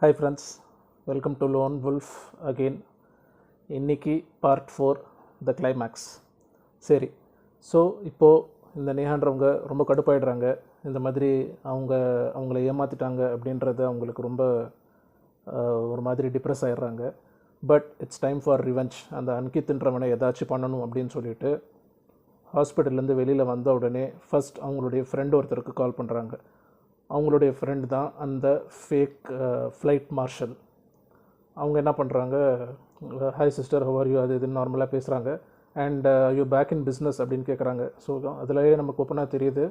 Hi friends, welcome to Lone Wolf again. இன்னைக்கு part 4 த climax. சரி, so இப்போது இந்த நேஹான்றவங்க ரொம்ப கடுப்பாயிடுறாங்க. இந்த மாதிரி அவங்கள ஏமாற்றிட்டாங்க அப்படின்றது அவங்களுக்கு ரொம்ப ஒரு மாதிரி டிப்ரெஸ் ஆகிடுறாங்க. But it's time for revenge. அந்த அன்கித்ன்றவனை ஏதாச்சும் பண்ணணும் அப்படின்னு சொல்லிட்டு ஹாஸ்பிட்டல்லேருந்து வெளியில் வந்த உடனே ஃபஸ்ட் அவங்களுடைய ஃப்ரெண்டு ஒருத்தருக்கு கால் பண்ணுறாங்க. அவங்களுடைய ஃப்ரெண்ட் தான் அந்த ஃபேக் ஃப்ளைட் மார்ஷல். அவங்க என்ன பண்ணுறாங்க, hi sister how are you, அது இதுன்னு நார்மலாக பேசுகிறாங்க. And you back in business அப்படின்னு கேட்குறாங்க. ஸோ அதிலேயே நமக்கு ஓப்பனாக தெரியுது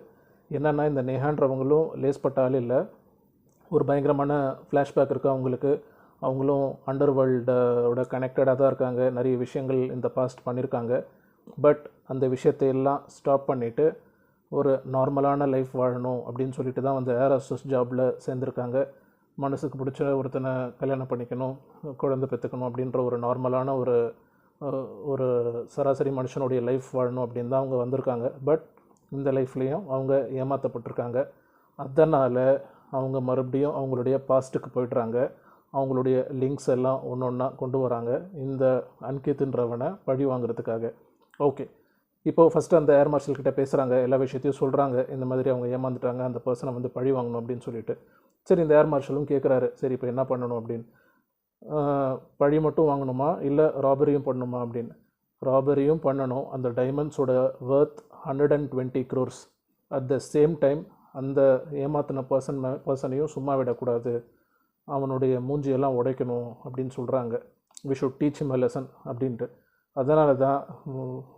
என்னென்னா, இந்த நேஹான்றவங்களும் லேஸ்பட்ட ஆள் இல்லை. ஒரு பயங்கரமான ஃப்ளாஷ்பேக் இருக்குது அவங்களுக்கு. அவங்களும் அண்டர் வேர்ல்டோட கனெக்டடாக தான் இருக்காங்க. நிறைய விஷயங்கள் இந்த பாஸ்ட் பண்ணியிருக்காங்க. பட் அந்த விஷயத்தை எல்லாம் ஸ்டாப் பண்ணிவிட்டு ஒரு நார்மலான லைஃப் வாழணும் அப்படின்னு சொல்லிட்டு தான் வந்து ஏர் ஹோஸ்டஸ் ஜாபில் சேர்ந்துருக்காங்க. மனசுக்கு பிடிச்ச ஒருத்தனை கல்யாணம் பண்ணிக்கணும், குழந்தை பெற்றுக்கணும் அப்படின்ற ஒரு நார்மலான ஒரு சராசரி மனுஷனுடைய லைஃப் வாழணும் அப்படின்னு தான் அவங்க வந்திருக்காங்க. பட் இந்த லைஃப்லேயும் அவங்க ஏமாற்றப்பட்டிருக்காங்க. அதனால் அவங்க மறுபடியும் அவங்களுடைய பாஸ்ட்டுக்கு போய்ட்றாங்க. அவங்களுடைய லிங்க்ஸ் எல்லாம் ஒன்று ஒன்றா கொண்டு வராங்க இந்த அன்கித்ன்றவனை பழி வாங்குறதுக்காக. ஓகே, இப்போது ஃபஸ்ட்டு அந்த ஏர் மார்ஷல் கிட்டே பேசுகிறாங்க, எல்லா விஷயத்தையும் சொல்கிறாங்க. இந்த மாதிரி அவங்க ஏமாந்துட்டாங்க, அந்த பர்சனை வந்து பழி வாங்கணும் அப்படின்னு சொல்லிட்டு. சரி, இந்த ஏர் மார்ஷலும் கேட்குறாரு, சரி இப்போ என்ன பண்ணணும் அப்படின்னு. பழி மட்டும் வாங்கணுமா இல்லை ராபரியும் பண்ணணுமா அப்படின்னு. ராபரியும் பண்ணணும். அந்த டைமண்ட்ஸோட வர்த் 120 crores. At the same time அந்த ஏமாத்தின பர்சனையும் சும்மா விடக்கூடாது, அவனுடைய மூஞ்சியெல்லாம் உடைக்கணும் அப்படின்னு சொல்கிறாங்க. We should teach him a lesson அப்படின்ட்டு. அதனால தான்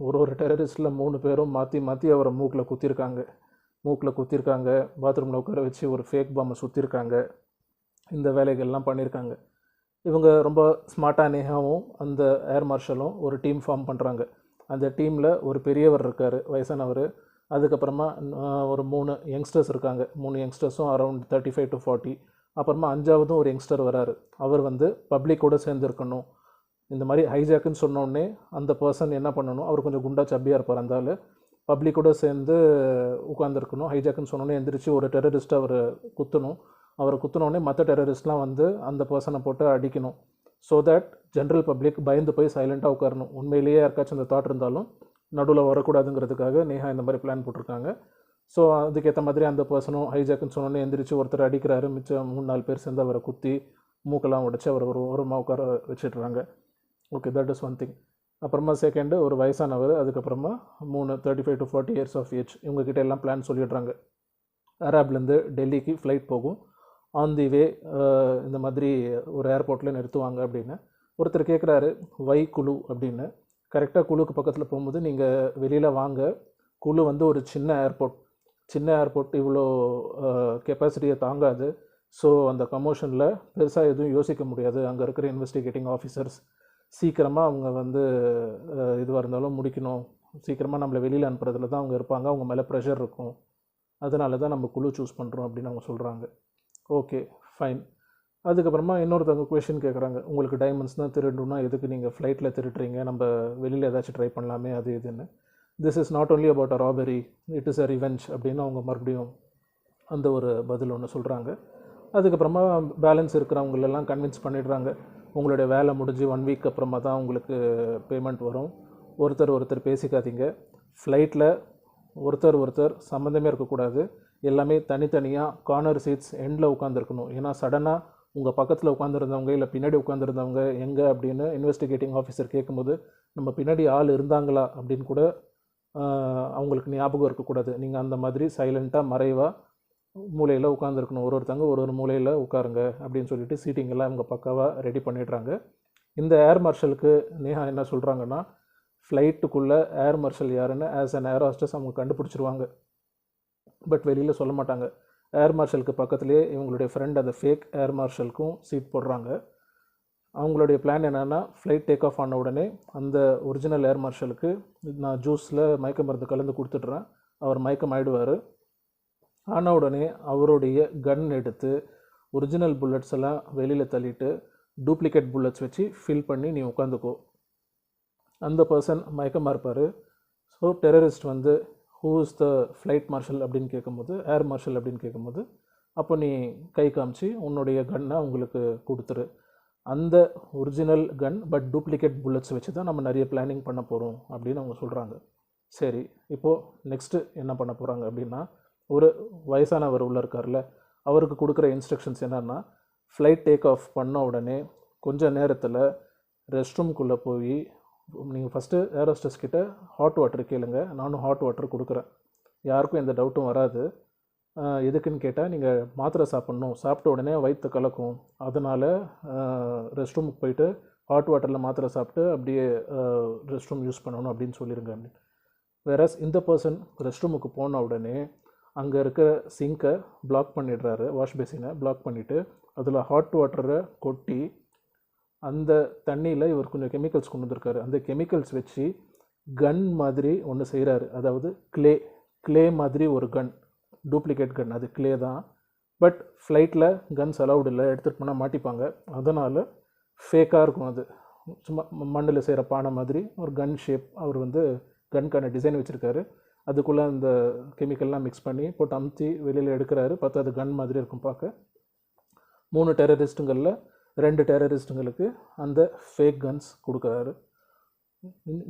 ஒரு டெரரிஸ்ட்டில் 3 பேரும் மாற்றி அவரை மூக்கில் குத்திருக்காங்க, பாத்ரூமில் உட்கார வச்சு ஒரு ஃபேக் பாம்பை சுற்றிருக்காங்க. இந்த வேலைகள்லாம் பண்ணியிருக்காங்க. இவங்க ரொம்ப ஸ்மார்ட்டாக நேஹாவும் அந்த ஏர் மார்ஷலும் ஒரு டீம் ஃபார்ம் பண்ணுறாங்க. அந்த டீமில் ஒரு பெரியவர் இருக்கார், வயசானவர். அதுக்கப்புறமா ஒரு 3 யங்ஸ்டர்ஸ் இருக்காங்க. 3 யங்ஸ்டர்ஸும் அரௌண்ட் 35 to 40. அப்புறமா 5ஆவதும் ஒரு யங்ஸ்டர் வராரு. அவர் வந்து பப்ளிக்கோடு சேர்ந்துருக்கணும். இந்த மாதிரி ஹைஜாக்குன்னு சொன்னோடனே அந்த பர்சன் என்ன பண்ணணும், அவர் கொஞ்சம் குண்டா சப்பியாக இருப்பார். அந்த ஆள் பப்ளிக்கோடு சேர்ந்து உட்காந்துருக்கணும். ஹைஜாக்குன்னு சொன்னோன்னே எந்திரிச்சு ஒரு டெரரிஸ்ட்டை அவர் குத்தணும். அவரை குத்தினோடனே மற்ற டெரரிஸ்ட்லாம் வந்து அந்த பர்சனை போட்டு அடிக்கணும். ஸோ தட் ஜென்ரல் பப்ளிக் பயந்து போய் சைலண்ட்டாக உட்காரணும். உண்மையிலேயே யாருக்காச்சும் அந்த தாட் இருந்தாலும் நடுவில் வரக்கூடாதுங்கிறதுக்காக நேஹா இந்த மாதிரி பிளான் போட்டிருக்காங்க. ஸோ அதுக்கேற்ற மாதிரி அந்த பர்சனும் ஹைஜாக்குன்னு சொன்னோன்னே எந்திரிச்சு ஒருத்தர் அடிக்கிறாரு. மிச்சம் 3-4 பேர் சேர்ந்து அவரை குத்தி மூக்கெல்லாம் உடைச்சி அவர் ஒரு ஓரமாக உட்கார வச்சிடுறாங்க. Okay, that is one thing. அப்புறமா செகண்டு ஒரு வயசானவர். அதுக்கப்புறமா 3 35 to 40 years ஆஃப் ஏஜ். இவங்ககிட்ட எல்லாம் பிளான் சொல்லிடுறாங்க. அராப்லேருந்து டெல்லிக்கு ஃப்ளைட் போகும். ஆன் தி வே இந்த மாதிரி ஒரு ஏர்போர்ட்டில் நிறுத்துவாங்க அப்படின்னு. ஒருத்தர் கேட்குறாரு வை குழு அப்படின்னு. கரெக்டாக குழுக்கு பக்கத்தில் போகும்போது நீங்கள் வெளியில் வாங்க, குழு வந்து ஒரு சின்ன ஏர்போர்ட் இவ்வளோ கெப்பாசிட்டியை தாங்காது. ஸோ அந்த கமோஷனில் பெருசாக எதுவும் யோசிக்க முடியாது. அங்கே இருக்கிற இன்வெஸ்டிகேட்டிங் ஆஃபீஸர்ஸ் சீக்கிரமாக அவங்க வந்து இதுவாக இருந்தாலும் முடிக்கணும், சீக்கிரமாக நம்மளை வெளியில் அனுப்புறதுல தான் அவங்க இருப்பாங்க, அவங்க மேலே ப்ரெஷர் இருக்கும், அதனால தான் நம்ம குழு சூஸ் பண்ணுறோம் அப்படின்னு அவங்க சொல்கிறாங்க. Okay, fine. அதுக்கப்புறமா இன்னொருத்தவங்க கொஷின் கேட்குறாங்க, உங்களுக்கு டைமண்ட்ஸ் தான் திருடணும்னா எதுக்கு நீங்கள் ஃப்ளைட்டில் திருடுறீங்க, நம்ம வெளியில் ஏதாச்சும் ட்ரை பண்ணலாமே அது இதுன்னு. This is not only about a robbery, it is a revenge அப்படின்னு அவங்க மறுபடியும் அந்த ஒரு பதில் ஒன்று சொல்கிறாங்க. அதுக்கப்புறமா பேலன்ஸ் இருக்கிறவங்களெல்லாம் கன்வின்ஸ் பண்ணிடுறாங்க, உங்களுடைய வேலை முடிஞ்சு 1 week அப்புறமா தான் உங்களுக்கு பேமெண்ட் வரும், ஒருத்தர் பேசிக்காதீங்க, ஃப்ளைட்டில் ஒருத்தர் சம்மந்தமே இருக்கக்கூடாது, எல்லாமே தனித்தனியாக கார்னர் சீட்ஸ் எண்டில் உட்காந்துருக்கணும். ஏன்னா சடனாக உங்கள் பக்கத்தில் உட்காந்துருந்தவங்க இல்லை பின்னாடி உட்காந்துருந்தவங்க எங்கே அப்படின்னு இன்வெஸ்டிகேட்டிங் ஆஃபீஸர் கேட்கும்போது நம்ம பின்னாடி ஆள் இருந்தாங்களா அப்படின்னு கூட அவங்களுக்கு ஞாபகம் இருக்கக்கூடாது. நீங்கள் அந்த மாதிரி சைலண்ட்டாக மறைவாக மூலையில் உட்காந்துருக்கணும். ஒருத்தங்க ஒரு மூலையில் உட்காருங்க அப்படின்னு சொல்லிட்டு சீட்டிங் எல்லாம் இவங்க பக்காவாக ரெடி பண்ணிடுறாங்க. இந்த ஏர் மார்ஷலுக்கு நேஹா என்ன சொல்கிறாங்கன்னா, ஃப்ளைட்டுக்குள்ளே ஏர் மார்ஷல் யாருன்னு ஆஸ் அன் ஏர் ஹோஸ்டஸ் அவங்க கண்டுபிடிச்சிருவாங்க. பட் வெளியில் சொல்ல மாட்டாங்க. ஏர் மார்ஷலுக்கு பக்கத்துலேயே இவங்களுடைய ஃப்ரெண்ட் அந்த ஃபேக் ஏர் மார்ஷலுக்கும் சீட் போடுறாங்க. அவங்களுடைய பிளான் என்னென்னா, ஃப்ளைட் டேக் ஆஃப் ஆன உடனே அந்த ஒரிஜினல் ஏர் மார்ஷலுக்கு நான் ஜூஸில் மயக்க மருந்து கலந்து கொடுத்துட்றேன், அவர் மயக்கம் ஆகிடுவார். ஆன உடனே அவருடைய கன் எடுத்து ஒரிஜினல் புல்லட்ஸ் எல்லாம் வெளியில் தள்ளிட்டு டூப்ளிகேட் புல்லட்ஸ் வச்சு ஃபில் பண்ணி நீ உட்காந்துக்கோ. அந்த பர்சன் மயக்கமாக இருப்பார். ஸோ டெரரிஸ்ட் வந்து who is the flight marshal அப்படின்னு கேட்கும்போது, ஏர் மார்ஷல் அப்படின்னு கேட்கும்போது அப்போ நீ கை காமிச்சு உன்னுடைய கன்னை அவங்களுக்கு கொடுத்துரு. அந்த original gun but duplicate bullets வச்சு தான் நம்ம நிறைய பிளானிங் பண்ண போகிறோம் அப்படின்னு அவங்க சொல்கிறாங்க. சரி, இப்போது நெக்ஸ்ட்டு என்ன பண்ண போகிறாங்க அப்படின்னா, ஒரு வயசானவர் உள்ளே இருக்கார்ல, அவருக்கு கொடுக்குற இன்ஸ்ட்ரக்ஷன்ஸ் என்னென்னா, ஃப்ளைட் டேக் ஆஃப் பண்ண உடனே கொஞ்சம் நேரத்தில் ரெஸ்ட் ரூம்குள்ளே போய் நீங்கள் ஃபஸ்ட்டு ஏரோஸ்டஸ் கிட்ட ஹாட் வாட்டர் கேளுங்க. நானும் ஹாட் வாட்டர் கொடுக்குறேன், யாருக்கும் எந்த டவுட்டும் வராது. எதுக்குன்னு கேட்டால், நீங்கள் மாத்திரை சாப்பிட்ணும், சாப்பிட்ட உடனே வயிற்று கலக்கும், அதனால் ரெஸ்ட் ரூமுக்கு போயிட்டு ஹாட் வாட்டரில் மாத்திரை சாப்பிட்டு அப்படியே ரெஸ்ட் ரூம் யூஸ் பண்ணணும் அப்படின்னு சொல்லிடுங்க அப்படின்னு. வேறஸ் இந்த பர்சன் ரெஸ்ட் ரூமுக்கு போன உடனே அங்கே இருக்கிற சிங்கை பிளாக் பண்ணிடுறாரு, வாஷ் பேசினை பிளாக் பண்ணிவிட்டு அதில் ஹாட் வாட்டரை கொட்டி அந்த தண்ணியில் இவர் கொஞ்சம் கெமிக்கல்ஸ் கொண்டு வந்திருக்காரு. அந்த கெமிக்கல்ஸ் வச்சு கன் மாதிரி ஒன்று செய்கிறாரு. அதாவது கிளே மாதிரி ஒரு கன், டூப்ளிகேட் கன், அது கிளே தான். பட் ஃப்ளைட்டில் கன்ஸ் அலவுட் இல்லை, எடுத்துகிட்டு போனால் மாட்டிப்பாங்க. அதனால் ஃபேக்காக இருக்கும். அது சும்மா மண்ணில் செய்கிற பானை மாதிரி ஒரு கன் ஷேப் அவர் வந்து கன்கான டிசைன் வச்சுருக்காரு. அதுக்குள்ளே அந்த கெமிக்கல்லாம் மிக்ஸ் பண்ணி போட்டு அமுத்தி வெளியில் எடுக்கிறாரு. பார்த்தா அது கன் மாதிரி இருக்கும் பார்க்க. 3 டெரரிஸ்ட்டுங்களில் 2 டெரரிஸ்ட்டுங்களுக்கு அந்த ஃபேக் கன்ஸ் கொடுக்குறாரு.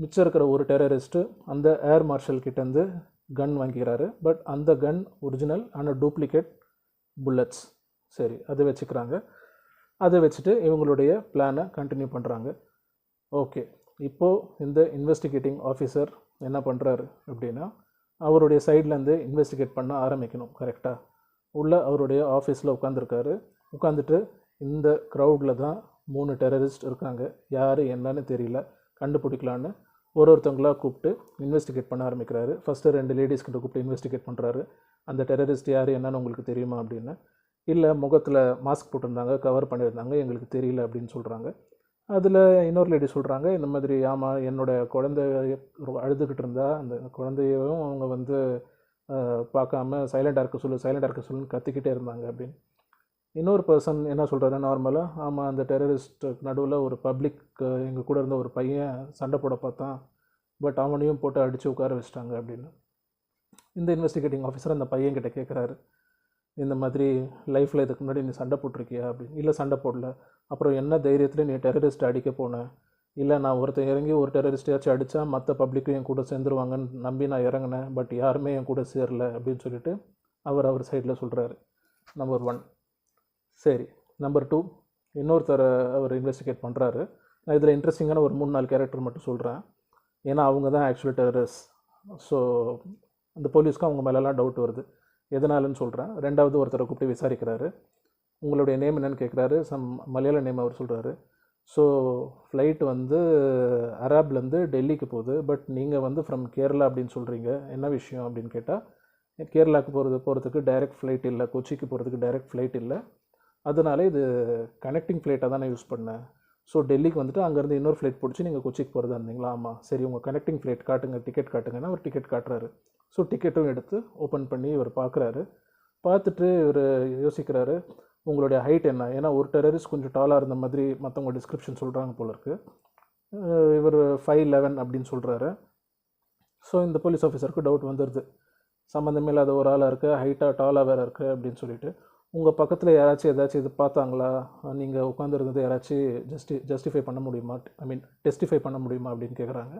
மிச்சம் இருக்கிற ஒரு டெரரிஸ்ட்டு அந்த ஏர் மார்ஷல் கிட்டேருந்து கன் வாங்கிக்கிறாரு. பட் அந்த கன் ஒரிஜினல் ஆனால் டூப்ளிகேட் புல்லட்ஸ். சரி, அதை வச்சுக்கிறாங்க. அதை வச்சுட்டு இவங்களுடைய பிளானை கண்டினியூ பண்ணுறாங்க. ஓகே, இப்போது இந்த இன்வெஸ்டிகேட்டிங் ஆஃபீஸர் என்ன பண்ணுறாரு அப்படின்னா, அவருடைய சைட்லேருந்து இன்வெஸ்டிகேட் பண்ண ஆரம்பிக்கணும். கரெக்டாக உள்ள அவருடைய ஆஃபீஸில் உட்காந்துருக்காரு. உட்காந்துட்டு இந்த க்ரௌடில் தான் 3 டெரரிஸ்ட் இருக்காங்க, யார் என்னன்னு தெரியல, கண்டுபிடிக்கலான்னு ஒருத்தவங்களாக கூப்பிட்டு இன்வெஸ்டிகேட் பண்ண ஆரம்பிக்கிறாரு. ஃபஸ்ட்டு 2 லேடிஸ் கிட்ட கூப்பிட்டு இன்வெஸ்டிகேட் பண்ணுறாரு. அந்த டெரரிஸ்ட் யார் என்னன்னு உங்களுக்கு தெரியுமா அப்படின்னு. இல்லை, முகத்தில் மாஸ்க் போட்டிருந்தாங்க, கவர் பண்ணியிருந்தாங்க, எங்களுக்கு தெரியல அப்படின்னு சொல்கிறாங்க. அதில் இன்னொரு லேடி சொல்கிறாங்க, இந்த மாதிரி ஆமாம், என்னோடய குழந்தை அழுதுகிட்டு இருந்தா, அந்த குழந்தையும் அவங்க வந்து பார்க்காம சைலண்டாக இருக்க சொல்லுன்னு கத்திக்கிட்டே இருந்தாங்க அப்படின்னு. இன்னொரு பர்சன் என்ன சொல்கிறாரு, நார்மலாக, ஆமாம், அந்த டெரரிஸ்ட் நடுவில் ஒரு பப்ளிக் எங்கள் கூட இருந்த ஒரு பையன் சண்டை போட பார்த்தான், பட் அவனையும் போட்டு அடித்து உட்கார வச்சிட்டாங்க அப்படின்னு. இந்த இன்வெஸ்டிகேட்டிங் ஆஃபீஸர் அந்த பையன்கிட்ட கேட்குறாரு, இந்த மாதிரி லைஃப்பில் இதுக்கு முன்னாடி நீ சண்டை போட்டிருக்கியா அப்படின்னு. இல்லை, சண்டை போடல. அப்புறம் என்ன தைரியத்தில் நீ டெரரிஸ்ட் அடிக்க போனேன்? இல்லை, நான் ஒருத்தர் இறங்கி ஒரு டெரரிஸ்டையாச்சும் அடித்தா மற்ற பப்ளிக்கும் என் கூட சேர்ந்துருவாங்கன்னு நம்பி நான் இறங்கினேன், பட் யாருமே என் கூட சேரல அப்படின்னு சொல்லிட்டு அவர் சைடில் சொல்கிறாரு. நம்பர் 1. சரி, நம்பர் 2, இன்னொருத்தர் அவர் இன்வெஸ்டிகேட் பண்ணுறாரு. நான் இதில் இன்ட்ரெஸ்டிங்கான ஒரு 3-4 கேரக்டர் மட்டும் சொல்கிறேன், ஏன்னா அவங்க தான் ஆக்சுவலி டெரரிஸ்ட். ஸோ அந்த போலீஸ்க்கு அவங்க மேலெலாம் டவுட் வருது. எதனாலன்னு சொல்கிறேன். 2வது ஒருத்தரை கூப்பிட்டு விசாரிக்கிறாரு. உங்களுடைய நேம் என்னன்னு கேட்குறாரு. மலையாள நேம் அவர் சொல்கிறாரு. ஸோ ஃப்ளைட் வந்து அராப்லேருந்து டெல்லிக்கு போகுது, பட் நீங்கள் வந்து ஃப்ரம் கேரளா அப்படின்னு சொல்கிறீங்க, என்ன விஷயம் அப்படின்னு கேட்டால், கேரளாவுக்கு போகிறதுக்கு டைரெக்ட் ஃப்ளைட் இல்லை, கொச்சிக்கு போகிறதுக்கு டைரெக்ட் ஃப்ளைட் இல்லை, அதனால இது கனெக்டிங் ஃப்ளைட்டாக தான் நான் யூஸ் பண்ணேன். ஸோ டெல்லிக்கு வந்துட்டு அங்கேருந்து இன்னொரு ஃப்ளைட் பிடிச்சி நீங்கள் கொச்சிக்கு போகிறதா இருந்தீங்களா? ஆமாம். சரி, உங்கள் கனெக்டிங் ஃப்ளைட் காட்டுங்க, டிக்கெட் காட்டுங்கன்னா ஒரு டிக்கெட் காட்டுறாரு. ஸோ டிக்கெட்டும் எடுத்து ஓப்பன் பண்ணி இவர் பார்க்குறாரு. பார்த்துட்டு இவர் யோசிக்கிறாரு, உங்களுடைய ஹைட் என்ன? ஏன்னா ஒரு டெரரிஸ்ட் கொஞ்சம் டாலாக இருந்த மாதிரி மற்றவங்க டிஸ்கிரிப்ஷன் சொல்கிறாங்க போல இருக்குது. இவர் 5'11" அப்படின்னு சொல்கிறாரு. ஸோ இந்த போலீஸ் ஆஃபீஸருக்கு டவுட் வந்துடுது, சம்மந்தமே இல்லாத ஒரு ஆளாக இருக்குது, ஹைட்டாக டாலாக வேறு இருக்குது அப்படின்னு சொல்லிட்டு. உங்கள் பக்கத்தில் யாராச்சும் ஏதாச்சும் இது பார்த்தாங்களா? நீங்கள் உட்காந்துருந்தது யாராச்சும் ஜஸ்டிஃபை பண்ண முடியுமா, டெஸ்டிஃபை பண்ண முடியுமா அப்படின்னு கேட்குறாங்க.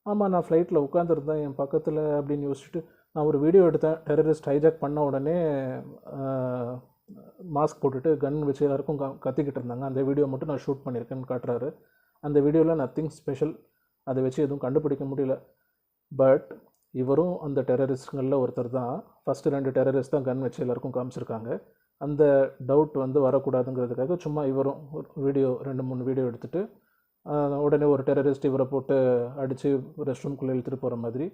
ஆமாம், நான் ஃப்ளைட்டில் உட்காந்துருந்தேன் என் பக்கத்தில் அப்படின்னு யோசிச்சுட்டு நான் ஒரு வீடியோ எடுத்தேன். டெரரிஸ்ட் ஹைஜாக் பண்ண உடனே மாஸ்க் போட்டுட்டு கன் வச்சு எல்லாருக்கும் கத்திக்கிட்டு இருந்தாங்க, அந்த வீடியோ மட்டும் நான் ஷூட் பண்ணியிருக்கேன்னு காட்டுறாரு. அந்த வீடியோவில் நத்திங் ஸ்பெஷல், அதை வச்சு எதுவும் கண்டுபிடிக்க முடியல. பட் இவரும் அந்த டெரரிஸ்ட்களில் ஒருத்தர் தான். ஃபஸ்ட்டு 2 டெரரிஸ்ட் தான் கன் வச்சு எல்லாருக்கும் காமிச்சிருக்காங்க. அந்த டவுட் வந்து வரக்கூடாதுங்கிறதுக்காக சும்மா இவரும் ஒரு வீடியோ 2-3 வீடியோ எடுத்துகிட்டு உடனே ஒரு டெரரிஸ்ட் இவரை போட்டு அடித்து ரெஸ்ட் ரூம்குள்ளே இழுத்துட்டு போகிற மாதிரி,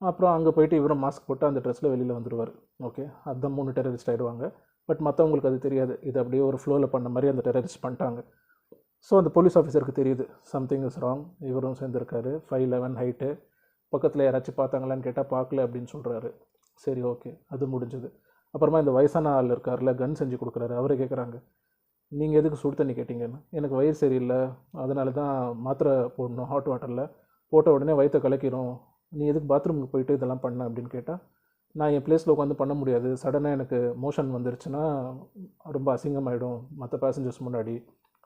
அப்புறம் அங்கே போயிட்டு இவரும் மாஸ்க் போட்டு அந்த ட்ரெஸ்ஸில் வெளியில் வந்துடுவார். ஓகே, அதுதான் 3 டெரரிஸ்ட் ஆகிடுவாங்க. பட் மற்றவங்களுக்கு அது தெரியாது, இது அப்படியே ஒரு ஃப்ளோவில் பண்ண மாதிரி அந்த டெரரிஸ்ட் பண்ணிட்டாங்க. ஸோ அந்த போலீஸ் ஆஃபீஸருக்கு தெரியுது சம்திங் இஸ் ராங். இவரும் சேர்ந்துருக்காரு, 5'11" ஹைட்டு. பக்கத்தில் யாராச்சும் பார்த்தாங்களான்னு கேட்டால் பார்க்கல அப்படின்னு சொல்கிறாரு. சரி, ஓகே, அது முடிஞ்சது. அப்புறமா இந்த வயசான ஆள் இருக்கார்ல, கன் செஞ்சு கொடுக்குறாரு. அவரை கேட்குறாங்க, நீங்கள் எதுக்கு சுடு தண்ணி கேட்டிங்கன்னு. எனக்கு வயிறு சரியில்லை, அதனால தான் மாத்திரை போடணும் ஹாட் வாட்டரில், போட்ட உடனே வயிற்றை கலக்கிடும், நீ எதுக்கு பாத்ரூமுக்கு போயிட்டு இதெல்லாம் பண்ண அப்படின்னு கேட்டால், நான் என் பிளேஸில் உட்காந்து பண்ண முடியாது. சடனாக எனக்கு மோஷன் வந்துருச்சுன்னா ரொம்ப அசிங்கமாயிடும் மற்ற பேசஞ்சர்ஸ் முன்னாடி.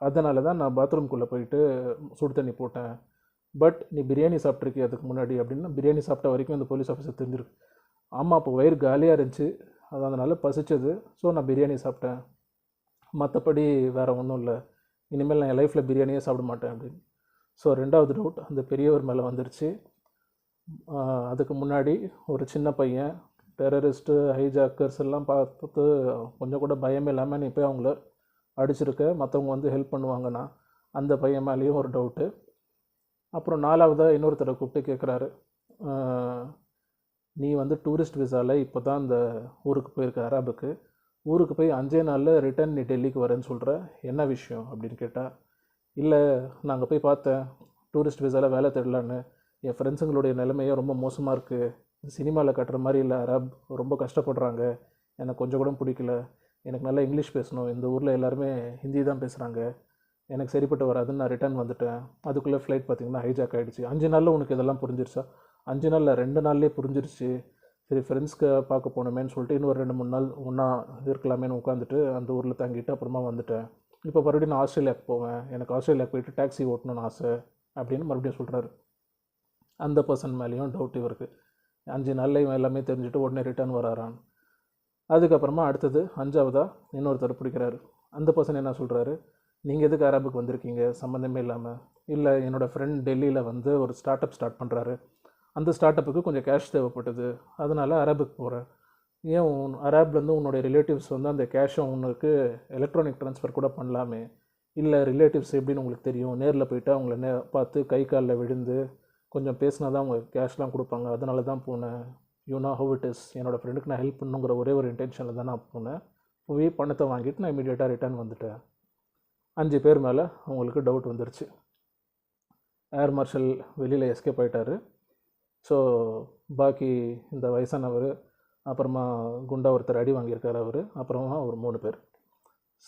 அதனால தான் நான் பாத்ரூம்குள்ளே போயிட்டு சுடு தண்ணி போட்டேன். பட் நீ பிரியாணி சாப்பிட்ருக்கிய அதுக்கு முன்னாடி அப்படின்னா, பிரியாணி சாப்பிட்ட வரைக்கும் அந்த போலீஸ் ஆஃபீஸர் தெரிஞ்சிருக்கு. ஆமாம், அப்போ வயிறு காலியாக இருந்துச்சு, அதனால் பசிச்சது, ஸோ நான் பிரியாணி சாப்பிட்டேன், மற்றபடி வேறு ஒன்றும் இல்லை, இனிமேல் நான் என் லைஃப்பில் பிரியாணியே சாப்பிட மாட்டேன் அப்படின்னு. ஸோ ரெண்டாவது டவுட் அந்த பெரியவர் மேலே வந்துருச்சு. அதுக்கு முன்னாடி ஒரு சின்ன பையன் டெரரிஸ்ட்டு ஹைஜாக்கர்ஸ் எல்லாம் பார்த்து கொஞ்சம் கூட பயமே இல்லாமல் நீ போய் அவங்கள அடிச்சிருக்க, மற்றவங்க வந்து ஹெல்ப் பண்ணுவாங்கன்னா அந்த பையன் மேலேயும் ஒரு டவுட்டு. அப்புறம் நாலாவதாக இன்னொருத்தரை கூப்பிட்டு கேட்குறாரு, நீ வந்து டூரிஸ்ட் விசாவில் இப்போ தான் அந்த ஊருக்கு போயிருக்க, அராபுக்கு ஊருக்கு போய் 5 நாளில் ரிட்டர்ன் நீ டெல்லிக்கு வரேன்னு சொல்கிற, என்ன விஷயம் அப்படின்னு கேட்டால், இல்லை நாங்கள் போய் பார்த்தேன் டூரிஸ்ட் விசாவில் வேலை தேடலான்னு, என் ஃப்ரெண்ட்ஸுங்களுடைய நிலைமையே ரொம்ப மோசமாக இருக்குது, சினிமாவில் கட்டுற மாதிரி இல்லை, அரப் ரொம்ப கஷ்டப்படுறாங்க, எனக்கு கொஞ்சம் கூட பிடிக்கல, எனக்கு நல்லா இங்கிலீஷ் பேசணும், இந்த ஊரில் எல்லாருமே ஹிந்தி தான் பேசுகிறாங்க, எனக்கு சரிப்பட்டு வராதுன்னு நான் ரிட்டர்ன் வந்துட்டேன். அதுக்குள்ளே ஃப்ளைட் பார்த்திங்கன்னா ஹைஜாக் ஆகிடுச்சு. 5 நாளில் உனக்கு இதெல்லாம் புரிஞ்சிருச்சா? 5 நாளில் 2 நாள்லேயே புரிஞ்சிருச்சு. சரி, ஃப்ரெண்ட்ஸ்க்கு பார்க்க போனோமேன்னு சொல்லிட்டு இன்னொரு 2-3 நாள் ஒன்றா இருக்கலாமேன்னு உட்காந்துட்டு அந்த ஊரில் தங்கிட்டு அப்புறமா வந்துட்டேன். இப்போ மறுபடியும் நான் ஆஸ்திரேலியாவுக்கு போவேன், எனக்கு ஆஸ்திரேலியாவுக்கு போயிட்டு டாக்ஸி ஓட்டணும்னு ஆசை அப்படின்னு மறுபடியும் சொல்கிறாரு. அந்த பர்சன் மேலேயும் டவுட் இவருக்கு. 5 நாளில் இவன் எல்லாமே தெரிஞ்சுட்டு உடனே ரிட்டர்ன் வராரான். அதுக்கப்புறமா அடுத்தது 5ஆவதாக இன்னொருத்தர் பிடிக்கிறாரு. அந்த பர்சன் என்ன சொல்கிறாரு, நீங்கள் எதுக்கு அரபுக்கு வந்திருக்கீங்க சம்மந்தமே இல்லாமல்? இல்லை, என்னோடய ஃப்ரெண்ட் டெல்லியில் வந்து ஒரு ஸ்டார்ட் அப் ஸ்டார்ட் பண்ணுறாரு, அந்த ஸ்டார்ட் அப்புக்கு கொஞ்சம் கேஷ் தேவைப்பட்டது, அதனால் அரபுக்கு போகிறேன். ஏன் அரேப்லேருந்து உன்னோடைய ரிலேட்டிவ்ஸ் வந்து அந்த கேஷை உனக்கு எலக்ட்ரானிக் ட்ரான்ஸ்ஃபர் கூட பண்ணலாமே? இல்லை, ரிலேட்டிவ்ஸ் எப்படின்னு உங்களுக்கு தெரியும், நேரில் போய்ட்டு அவங்கள பார்த்து கை காலில் விழுந்து கொஞ்சம் பேசினா தான் அவங்க கேஷ்லாம் கொடுப்பாங்க, அதனால தான் போனேன். யூனோ ஹவ் இட் இஸ், என்னோடய ஃப்ரெண்டுக்கு நான் ஹெல்ப் பண்ணுங்கிற ஒரே ஒரு இன்டென்ஷனில் தான் நான் போனேன். போய் பணத்தை வாங்கிட்டு நான் இமீடியட்டாக ரிட்டர்ன் வந்துட்டேன். 5 பேர் மேலே அவங்களுக்கு டவுட் வந்துருச்சு. ஏர் மார்ஷல் வெளியில் எஸ்கேப் ஆகிட்டார். ஸோ பாக்கி இந்த வயசானவர், அப்புறமா குண்டா ஒருத்தர் அடி வாங்கியிருக்கார் அவர், அப்புறமா ஒரு 3 பேர்.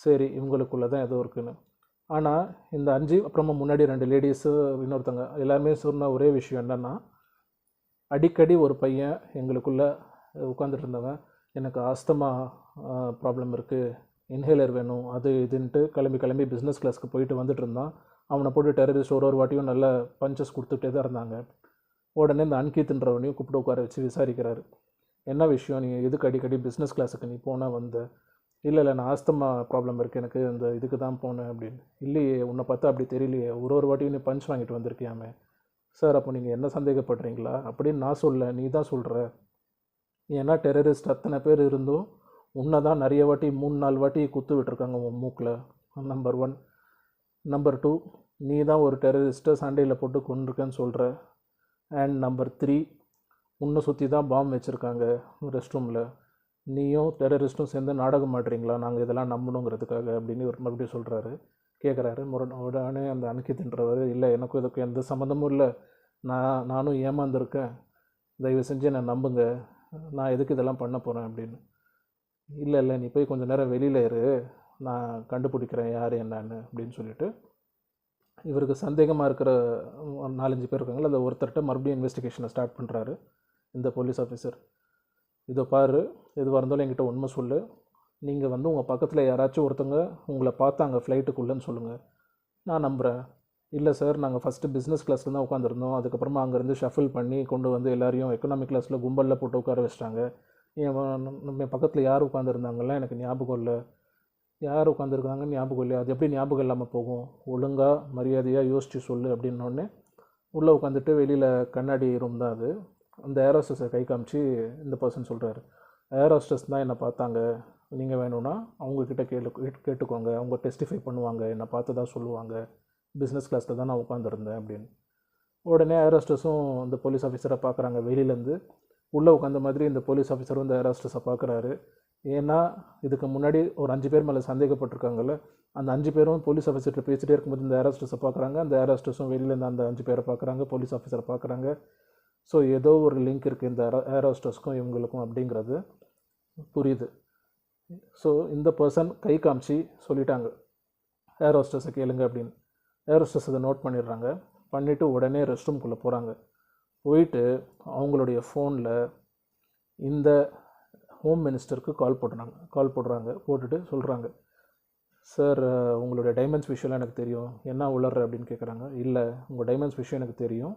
சரி, இவங்களுக்குள்ளே தான் ஏதோ இருக்குன்னு. ஆனால் இந்த 5 அப்புறமா முன்னாடி 2 லேடிஸு இன்னொருத்தங்க எல்லாருமே சொன்ன ஒரே விஷயம் என்னென்னா, அடிக்கடி ஒரு பையன் எங்களுக்குள்ளே உட்காந்துட்டு இருந்தவன், எனக்கு ஆஸ்தமா ப்ராப்ளம் இருக்குது, இன்ஹேலர் வேணும், அது இதுன்ட்டு கிளம்பி பிஸ்னஸ் கிளாஸ்க்கு போயிட்டு வந்துட்டு இருந்தான். அவனை போட்டு டெரரிஸ்ட் ஒரு வாட்டியும் நல்ல பஞ்சஸ் கொடுத்துட்டே தான் இருந்தாங்க. உடனே இந்த அன்கீத்ன்றவனையும் கூப்பிட்டு உட்கார வச்சு விசாரிக்கிறாரு, என்ன விஷயம், நீ எதுக்கு அடிக்கடி பிஸ்னஸ் கிளாஸுக்கு நீ போனால் வந்த? இல்லை, நான் ஆஸ்தமா ப்ராப்ளம் இருக்குது எனக்கு, இந்த இதுக்கு தான் போனேன் அப்படின்னு. இல்லையே, உன்னை பார்த்தா அப்படி தெரியலையே, ஒரு வாட்டியும் நீ பஞ்ச் வாங்கிட்டு வந்திருக்கியாமே. சார், அப்போ நீங்கள் என்ன சந்தேகப்படுறீங்களா அப்படின்னு நான் சொல்ல, நீ தான் சொல்கிற. ஏன்னா டெரரிஸ்ட் அத்தனை பேர் இருந்தும் உன்னை தான் நிறைய வாட்டி 3-4 வாட்டி குத்து விட்டுருக்காங்க உன் மூக்கில். நம்பர் 1. நம்பர் 2, நீ தான் ஒரு டெரரிஸ்ட்டை சண்டையில் போட்டு கொண்டிருக்கேன்னு சொல்கிற. அண்ட் நம்பர் 3, உன்னை சுற்றி தான் பாம்பு வச்சுருக்காங்க ரெஸ்ட் ரூமில். நீயும் டெரரிஸ்ட்டும் சேர்ந்து நாடகம் மாட்டுறீங்களா நாங்கள் இதெல்லாம் நம்பணுங்கிறதுக்காக அப்படின்னு ஒரு மறுபடியும் சொல்கிறாரு. கேட்குறாரு உடனே அந்த அன்கித்ன்றவர், இல்லை, எனக்கும் இதுக்கு எந்த சம்மந்தமும் இல்லை, நானும் ஏமாந்துருக்கேன், தயவு செஞ்சு என்னை நம்புங்க, நான் எதுக்கு இதெல்லாம் பண்ண போகிறேன் அப்படின்னு. இல்லை, நீ போய் கொஞ்சம் நேரம் வெளியில் இரு, நான் கண்டுபிடிக்கிறேன் யார் என்னன்னு அப்படின்னு சொல்லிட்டு இவருக்கு சந்தேகமாக இருக்கிற 4-5 பேர் இருக்காங்களா, அந்த ஒருத்தர்கிட்ட மறுபடியும் இன்வெஸ்டிகேஷனை ஸ்டார்ட் பண்ணுறாரு இந்த போலீஸ் ஆஃபீஸர். இதோ பாரு, எதுவாக இருந்தாலும் என்கிட்ட உண்மை சொல்லு, நீங்கள் வந்து உங்கள் பக்கத்தில் யாராச்சும் ஒருத்தங்க உங்களை பார்த்தாங்க ஃப்ளைட்டுக்குள்ளேன்னு சொல்லுங்கள், நான் நம்புகிறேன். இல்லை சார், நாங்கள் ஃபஸ்ட்டு பிஸ்னஸ் கிளாஸில் தான் உட்காந்துருந்தோம், அதுக்கப்புறமா அங்கேருந்து ஷஃபில் பண்ணி கொண்டு வந்து எல்லாரையும் எக்கனாமிக் கிளாஸில் கும்பலில் போட்டு உட்கார வச்சிட்டாங்க, என் பக்கத்தில் யார் உட்காந்துருந்தாங்கலாம் எனக்கு ஞாபகம் இல்லை, யார் உட்காந்துருக்காங்கன்னு ஞாபகம் இல்லையா, அது எப்படி ஞாபகம் இல்லாமல் போகும், ஒழுங்காக மரியாதையாக யோசித்து சொல்லு அப்படின்னோடனே உள்ளே உட்காந்துட்டு வெளியில் கண்ணாடி ரூம் தான் அது. அந்த ஏர் ஹோஸ்டஸை கை காமிச்சு இந்த பர்சன் சொல்கிறாரு, ஏர் ஹோஸ்டஸ் தான் என்னை பார்த்தாங்க, நீங்கள் வேணும்னா அவங்கக்கிட்ட கேட்டுக்கோங்க, அவங்க டெஸ்டிஃபை பண்ணுவாங்க, என்னை பார்த்து தான் சொல்லுவாங்க, பிஸ்னஸ் கிளாஸில் தான் நான் உட்காந்துருந்தேன் அப்படின்னு. உடனே ஏர் ஹோஸ்டஸும் இந்த போலீஸ் ஆஃபீஸரை பார்க்குறாங்க வெளியிலேருந்து. உள்ளே உட்காந்த மாதிரி இந்த போலீஸ் ஆஃபீஸரும் இந்த ஏர் ஹோஸ்டஸை பார்க்குறாரு. ஏன்னா இதுக்கு முன்னாடி ஒரு 5 பேர் மேலே சந்தேகப்பட்டிருக்காங்கல்ல, அந்த 5 பேரும் போலீஸ் ஆஃபீஸர்கிட்ட பேசிகிட்டே இருக்கும்போது இந்த ஏர் ஹோஸ்டஸை பார்க்குறாங்க, அந்த ஏர் ஹோஸ்டஸும் வெளியிலேருந்து அந்த 5 பேரை பார்க்குறாங்க, போலீஸ் ஆஃபீஸரை பார்க்குறாங்க. ஸோ ஏதோ ஒரு லிங்க் இருக்குது இந்த ஏர் ஹோஸ்டஸ்க்கும் இவங்களுக்கும் அப்படிங்கிறது புரியுது. ஸோ இந்த பர்சன் கை காமிச்சு சொல்லிட்டாங்க, ஏர் ஹோஸ்டஸை கேளுங்க அப்படின்னு. ஏர் ஹோஸ்டஸ் அதை நோட் பண்ணிடுறாங்க. பண்ணிவிட்டு உடனே ரெஸ்ட் ரூம்குள்ளே போகிறாங்க. போயிட்டு அவங்களுடைய ஃபோனில் இந்த ஹோம் மினிஸ்டருக்கு கால் போடுறாங்க. போட்டுட்டு சொல்கிறாங்க, சார் உங்களுடைய டைமண்ட்ஸ் விஷயம்லாம் எனக்கு தெரியும், என்ன உளர்ற அப்படின்னு கேட்குறாங்க. இல்லை, உங்கள் டைமண்ட்ஸ் விஷயம் எனக்கு தெரியும்,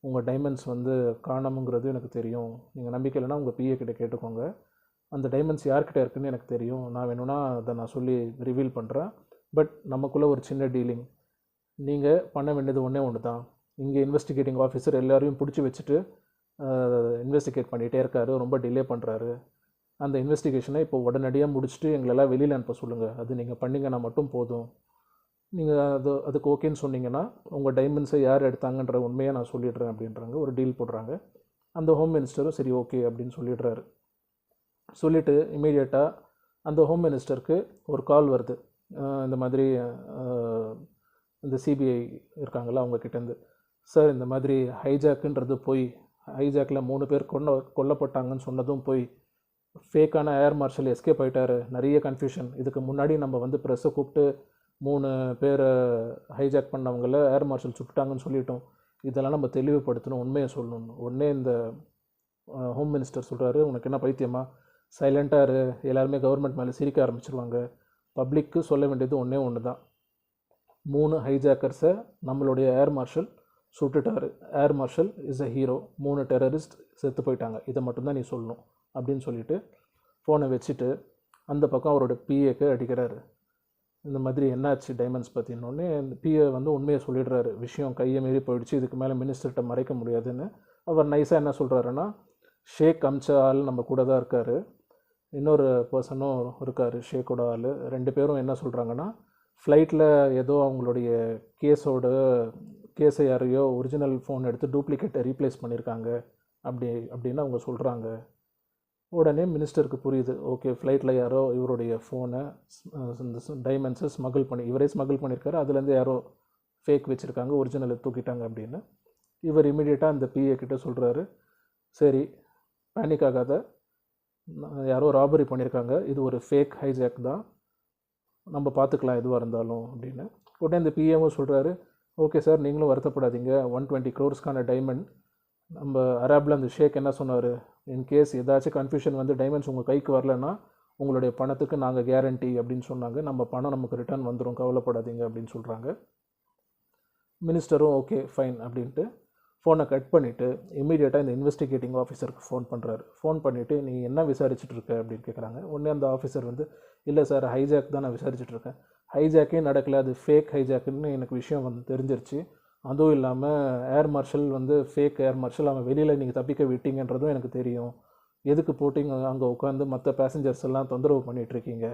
உங்கள் டைமண்ட்ஸ் வந்து காணாமுங்கிறது எனக்கு தெரியும். நீங்கள் நம்பிக்கை இல்லைன்னா உங்கள் பிஏ கிட்ட கேட்டுக்கோங்க. அந்த டைமண்ட்ஸ் யார்கிட்ட இருக்குன்னு எனக்கு தெரியும். நான் வேணும்னா அதை நான் சொல்லி ரிவீல் பண்ணுறேன். பட் நமக்குள்ளே ஒரு சின்ன டீலிங். நீங்கள் பண்ண வேண்டியது ஒன்று தான். இங்கே இன்வெஸ்டிகேட்டிங் ஆஃபீஸர் எல்லாரையும் பிடிச்சி வச்சுட்டு இன்வெஸ்டிகேட் பண்ணிகிட்டே இருக்காரு, ரொம்ப டிலே பண்ணுறாரு. அந்த இன்வெஸ்டிகேஷனை இப்போ உடனடியாக முடிச்சுட்டு எங்களெல்லாம் வெளியில் அனுப்ப சொல்லுங்கள். அது நீங்கள் பண்ணிங்கன்னா மட்டும் போதும். நீங்கள் அதுக்கு ஓகேன்னு சொன்னீங்கன்னா உங்கள் டைமண்ட்ஸை யார் எடுத்தாங்கன்ற உண்மையை நான் சொல்லிடுறேன் அப்படின்றாங்க. ஒரு டீல் போடுறாங்க. அந்த ஹோம் மினிஸ்டரும் சரி ஓகே அப்படின்னு சொல்லிடுறாரு. சொல்லிவிட்டு இமீடியட்டாக அந்த ஹோம் மினிஸ்டருக்கு ஒரு கால் வருது. இந்த மாதிரி இந்த சிபிஐ இருக்காங்களா அவங்கக்கிட்டேருந்து, சார் இந்த மாதிரி ஹைஜாக்குன்றது போய் ஹைஜாக்கில் 3 பேர் கொல்லப்பட்டாங்கன்னு சொன்னதும் போய் ஃபேக்கான ஏர் மார்ஷல் எஸ்கேப் ஆகிட்டார், நிறைய கன்ஃபியூஷன். இதுக்கு முன்னாடி நம்ம வந்து ப்ரெஸ்ஸை கூப்பிட்டு 3 பேரை ஹைஜாக் பண்ணவங்கள ஏர் மார்ஷல் சுட்டுட்டாங்கன்னு சொல்லிட்டோம். இதெல்லாம் நம்ம தெளிவுபடுத்தணும், உண்மையை சொல்லணும். உடனே இந்த ஹோம் மினிஸ்டர் சொல்கிறாரு, உனக்கு என்ன பைத்தியமா, சைலண்ட்டாக இரு, எல்லாருமே கவர்மெண்ட் மேலே சிரிக்க ஆரம்பிச்சிருவாங்க. பப்ளிக்கு சொல்ல வேண்டியது ஒன்று தான், 3 ஹைஜாக்கர்ஸை நம்மளுடைய ஏர் மார்ஷல் சுட்டுட்டார். Air marshal is a hero. 3 terrorist செத்து போயிட்டாங்க. இதை மட்டும்தான் நீ சொல்லணும் அப்படின்னு சொல்லிவிட்டு ஃபோனை வச்சுட்டு அந்த பக்கம் அவரோட பிஏக்கு அடிக்கிறாரு. இந்த மாதிரி என்னாச்சு டைமண்ட்ஸ் பற்றினோடனே இந்த பிஏ வந்து உண்மையை சொல்லிடுறாரு. விஷயம் கையை மீறி போயிடுச்சு, இதுக்கு மேலே மினிஸ்டர்கிட்ட மறைக்க முடியாதுன்னு. அவர் நைஸாக என்ன சொல்கிறாருன்னா, ஷேக் அம்ச ஆள் நம்ம கூட தான் இருக்கார், இன்னொரு பர்சனும் இருக்கார் ஷேக்கோட ஆள். 2 பேரும் என்ன சொல்கிறாங்கன்னா, ஃப்ளைட்டில் ஏதோ அவங்களுடைய கேஸை யாரையோ ஒரிஜினல் ஃபோன் எடுத்து டூப்ளிகேட்டை ரீப்ளேஸ் பண்ணியிருக்காங்க அப்படின்னு அவங்க சொல்கிறாங்க. உடனே மினிஸ்டருக்கு புரியுது, ஓகே ஃப்ளைட்டில் யாரோ இவருடைய ஃபோனை இந்த டைமண்ட்ஸை இவரே ஸ்மகிள் பண்ணியிருக்காரு, அதுலேருந்து யாரோ ஃபேக் வச்சுருக்காங்க, ஒரிஜினலை தூக்கிட்டாங்க அப்படின்னு. இவர் இமீடியட்டாக அந்த பிஏ கிட்ட சொல்கிறாரு, சரி பேனிக் ஆகாத, யாரோ ராபரி பண்ணியிருக்காங்க, இது ஒரு ஃபேக் ஹைஜாக் தான், நம்ம பார்த்துக்கலாம் எதுவாக இருந்தாலும் அப்படின்னு. உடனே இந்த பிஏவும் சொல்கிறாரு, ஓகே சார் நீங்களும் வருத்தப்படாதீங்க, 120 crores டைமண்ட். நம்ம அராபில் அந்த ஷேக் என்ன சொன்னார், இன்கேஸ் ஏதாச்சும் கன்ஃபியூஷன் வந்து டைமண்ட்ஸ் உங்கள் கைக்கு வரலன்னா உங்களுடைய பணத்துக்கு நாங்கள் கேரண்டி அப்படின்னு சொன்னாங்க, நம்ம பணம் நமக்கு ரிட்டர்ன் வந்துடும், கவலைப்படாதீங்க அப்படின்னு சொல்கிறாங்க. மினிஸ்டரும் ஓகே ஃபைன் அப்படின்ட்டு ஃபோனை கட் பண்ணிவிட்டு இமீடியட்டாக இந்த இன்வெஸ்டிகேட்டிங் ஆஃபீஸருக்கு ஃபோன் பண்ணுறாரு. ஃபோன் பண்ணிவிட்டு நீ என்ன விசாரிச்சுட்ருக்க அப்படின்னு கேட்குறாங்க. உடனே அந்த ஆஃபீஸர் வந்து, இல்லை சார் ஹைஜாக் தான் நான் விசாரிச்சுட்ருக்கேன், ஹைஜாக்கே நடக்கலை, அது ஃபேக் ஹைஜாக்குன்னு எனக்கு விஷயம் வந்து தெரிஞ்சிருச்சு. அதுவும் இல்லாமல் ஏர் மார்ஷல் வந்து ஃபேக் ஏர் மார்ஷல், அவன் வெளியில் நீங்கள் தப்பிக்க விட்டீங்கன்றதும் எனக்கு தெரியும். எதுக்கு போட்டிங்க அங்கே உட்காந்து மற்ற பேசஞ்சர்ஸ் எல்லாம் தொந்தரவு பண்ணிகிட்ருக்கீங்க,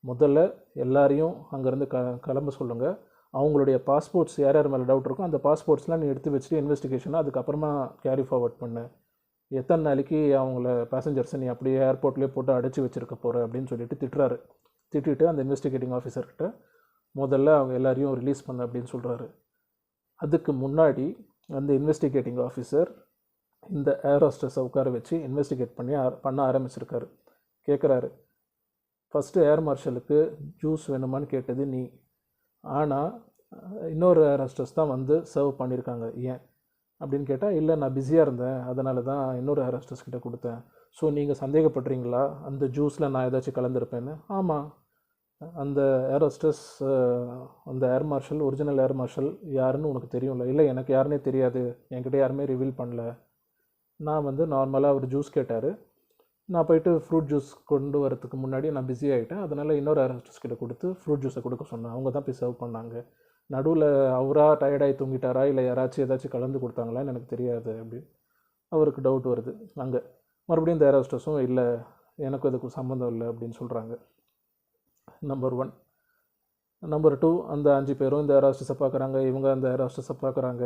முதல்ல எல்லாரையும் அங்கேருந்து கிளம்ப சொல்லுங்கள், அவங்களுடைய பாஸ்போர்ட்ஸ் யார் யார் மேலே டவுட் இருக்கோ அந்த பாஸ்போர்ட்ஸ்லாம் நீ எடுத்து வச்சுட்டு இன்வெஸ்டிகேஷனாக அதுக்கப்புறமா கேரி ஃபார்வர்ட் பண்ணு. எத்தனை நாளைக்கு அவங்கள பேசஞ்சர்ஸை நீ அப்படியே ஏர்போர்ட்லேயே போட்டு அடைச்சி வச்சுருக்க போகிற அப்படின்னு சொல்லிட்டு திட்டிட்டு அந்த இன்வெஸ்டிகேட்டிங் ஆஃபீஸர்கிட்ட முதல்ல அவங்க எல்லாரையும் ரிலீஸ் பண்ணு அப்படின்னு சொல்கிறாரு. அதுக்கு முன்னாடி அந்த இன்வெஸ்டிகேட்டிங் ஆஃபீஸர் இந்த ஏர் ஹோஸ்டஸை உட்கார வச்சு இன்வெஸ்டிகேட் பண்ண ஆரம்பிச்சிருக்காரு. கேட்குறாரு, ஃபஸ்ட்டு ஏர் மார்ஷலுக்கு ஜூஸ் வேணுமான்னு கேட்டது நீ, ஆனால் இன்னொரு ஏர் ஹோஸ்டஸ் தான் வந்து சர்வ் பண்ணியிருக்காங்க, ஏன் அப்படின்னு கேட்டால், இல்லை நான் பிஸியாக இருந்தேன் அதனால தான் இன்னொரு ஏர் ஹோஸ்டஸ் கிட்ட கொடுத்தேன். ஸோ நீங்கள் சந்தேகப்படுறீங்களா அந்த ஜூஸில் நான் ஏதாச்சும் கலந்துருப்பேன்னு? ஆமாம், அந்த ஏர் ஹோஸ்டஸ் அந்த air marshal original air marshal யாருன்னு உனக்கு தெரியும்ல? இல்லை எனக்கு யாருன்னே தெரியாது, என்கிட்ட யாருமே ரிவீல் பண்ணல, நான் வந்து நார்மலாக அவர் ஜூஸ் கேட்டார், நான் போயிட்டு ஃப்ரூட் ஜூஸ் கொண்டு வரதுக்கு முன்னாடி நான் பிஸி ஆகிட்டேன், அதனால் இன்னொரு ஏர் ஹோஸ்டஸ் கிட்ட கொடுத்து ஃப்ரூட் ஜூஸை கொடுக்க சொன்னேன், அவங்க தான் போய் சர்வ் பண்ணாங்க, நடுவில் அவராக டயர்டாகி தூங்கிட்டாரா இல்லை யாராச்சும் ஏதாச்சும் கலந்து கொடுத்தாங்களான்னு எனக்கு தெரியாது அப்படின்னு அவருக்கு டவுட் வருது. அங்கே மறுபடியும் இந்த ஏர் ஹோஸ்டஸும் இல்லை எனக்கு அதுக்கு சம்மந்தம் இல்லை அப்படின்னு சொல்கிறாங்க. நம்பர் 1. நம்பர் 2, அந்த 5 பேரும் இந்த ஏர் ஹோஸ்டஸை பார்க்குறாங்க, இவங்க அந்த ஏர் ஹோஸ்டஸை பார்க்குறாங்க,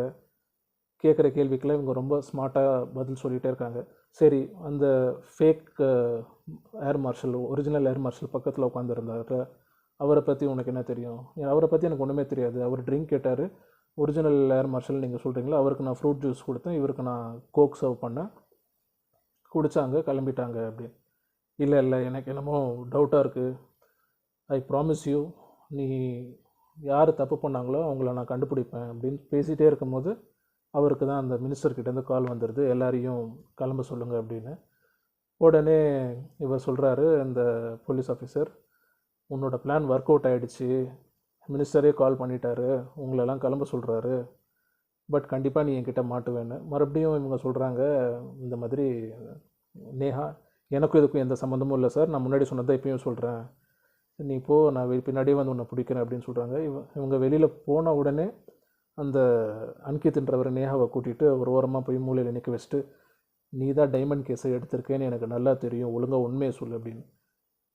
கேட்குற கேள்விக்கெல்லாம் இவங்க ரொம்ப ஸ்மார்ட்டாக பதில் சொல்லிகிட்டே இருக்காங்க. சரி, அந்த fake air marshal original air marshal பக்கத்தில் உட்காந்துருந்தார், அவரை பற்றி உனக்கு என்ன தெரியும்? அவரை பற்றி எனக்கு ஒன்றுமே தெரியாது, அவர் ட்ரிங்க் கேட்டார், ஒரிஜினல் ஏர் மார்ஷல் நீங்கள் சொல்கிறீங்களா, அவருக்கு நான் ஃப்ரூட் ஜூஸ் கொடுத்தேன், இவருக்கு நான் கோக் சர்வ் பண்ணேன், குடித்தாங்க கிளம்பிட்டாங்க அப்படின்னு. இல்லை எனக்கு என்னமோ டவுட்டாக இருக்குது, ஐ ப்ராமிஸ் யூ, நீ யார் தப்பு பண்ணாங்களோ அவங்கள நான் கண்டுபிடிப்பேன் அப்படின்னு பேசிகிட்டே இருக்கும்போது அவருக்கு தான் அந்த மினிஸ்டர்கிட்டேருந்து கால் வந்துடுது, எல்லாரையும் கிளம்ப சொல்லுங்கள் அப்படின்னு. உடனே இவர் சொல்கிறாரு அந்த போலீஸ் ஆஃபீஸர், உன்னோட பிளான் ஒர்க் அவுட் ஆகிடுச்சு, மினிஸ்டரே கால் பண்ணிட்டாரு, உங்களெல்லாம் கிளம்ப சொல்கிறாரு, பட் கண்டிப்பாக நீ என்கிட்ட மாட்டுவேன்னு. மறுபடியும் இவங்க சொல்கிறாங்க, இந்த மாதிரி நேஹா, எனக்கும் இதுக்கும் எந்த சம்மந்தமும் இல்லை சார், நான் முன்னாடி சொன்னதை இப்பயும் சொல்கிறேன், நீ இப்போ நான் பின்னாடியே வந்து உன்னை பிடிக்கிறேன் அப்படின்னு சொல்கிறாங்க. இவங்க வெளியில் போன உடனே அந்த அன்கித்ன்றவர் நேஹாவை கூட்டிகிட்டு ஒரு ஓரமாக போய் மூலையில் நிற்க வச்சுட்டு, நீ தான் டைமண்ட் கேஸை எடுத்திருக்கேன்னு எனக்கு நல்லா தெரியும், ஒழுங்காக உண்மையை சொல்லு அப்படின்னு.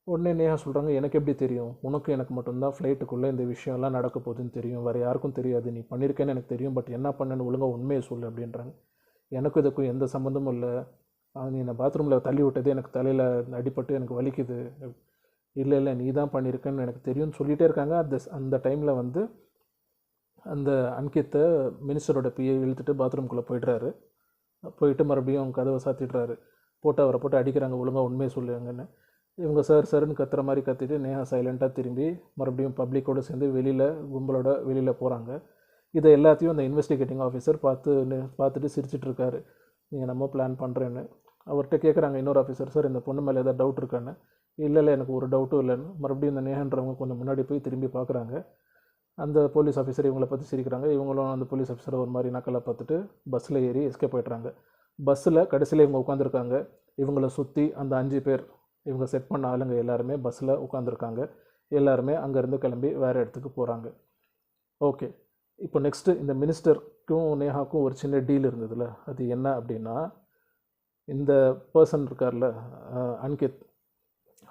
உடனே நேஹா சொல்கிறாங்க, எனக்கு எப்படி தெரியும், உனக்கு எனக்கு மட்டும்தான் ஃப்ளைட்டுக்குள்ளே இந்த விஷயம்லாம் நடக்க போகுதுன்னு தெரியும், வேறு யாருக்கும் தெரியாது, நீ பண்ணியிருக்கேன்னு எனக்கு தெரியும், பட் என்ன பண்ணேன்னு ஒழுங்காக உண்மையை சொல்லு அப்படின்றாங்க. எனக்கும் இதுக்கும் எந்த சம்மந்தமும் இல்லை, நீ என்னை பாத்ரூமில் தள்ளி விட்டது எனக்கு தலையில் அடிபட்டு எனக்கு வலிக்குது, இல்லை இல்லை நீ தான் பண்ணியிருக்கேன்னு எனக்கு தெரியும்னு சொல்லிகிட்டே இருக்காங்க. அந்த டைமில் வந்து அந்த அன்கித்தை மினிஸ்டரோட பிஏ இழுத்துட்டு பாத்ரூம்குள்ளே போயிட்டு மறுபடியும் கதவை சாத்திடுறாரு. போட்டு அவரை போட்டு அடிக்கிறாங்க, ஒழுங்காக உண்மையை சொல்லுங்கன்னு. இவங்க சார்னு கத்துற மாதிரி கத்திட்டு நேஹா சைலண்ட்டாக திரும்பி மறுபடியும் பப்ளிக்கோடு சேர்ந்து கும்பலோட வெளியில் போகிறாங்க. இதை எல்லாத்தையும் அந்த இன்வெஸ்டிகேட்டிங் ஆஃபீஸர் பார்த்துட்டு சிரிச்சிட்ருக்காரு, நீங்கள் நம்ம பிளான் பண்ணுறேன்னு. அவர்கிட்ட கேட்குறாங்க இன்னொரு ஆஃபீஸர், சார் இந்த பொண்ணு மேலே ஏதாவது டவுட் இருக்கான்னு. இல்லை எனக்கு ஒரு டவுட்டும் இல்லைன்னு. மறுபடியும் இந்த நேஹன்றவங்க கொஞ்சம் முன்னாடி போய் திரும்பி பார்க்குறாங்க. அந்த போலீஸ் ஆஃபீஸர் இவங்களை பற்றி சிரிக்கிறாங்க. இவங்களும் அந்த போலீஸ் ஆஃபீஸரை ஒரு மாதிரி நக்கலை பார்த்துட்டு பஸ்ஸில் ஏறி எஸ்கேப் போய்ட்றாங்க. பஸ்ஸில் கடைசியில் இவங்க உட்காந்துருக்காங்க. இவங்கள சுற்றி அந்த 5 பேர் இவங்க செட் பண்ண ஆளுங்க எல்லாருமே பஸ்ஸில் உட்காந்துருக்காங்க. எல்லாருமே அங்கேருந்து கிளம்பி வேறு இடத்துக்கு போகிறாங்க. ஓகே, இப்போ நெக்ஸ்ட்டு இந்த மினிஸ்டருக்கும் நேஹாக்கும் ஒரு சின்ன டீல் இருந்ததுல, அது என்ன அப்படின்னா, இந்த பர்சன் இருக்கார்ல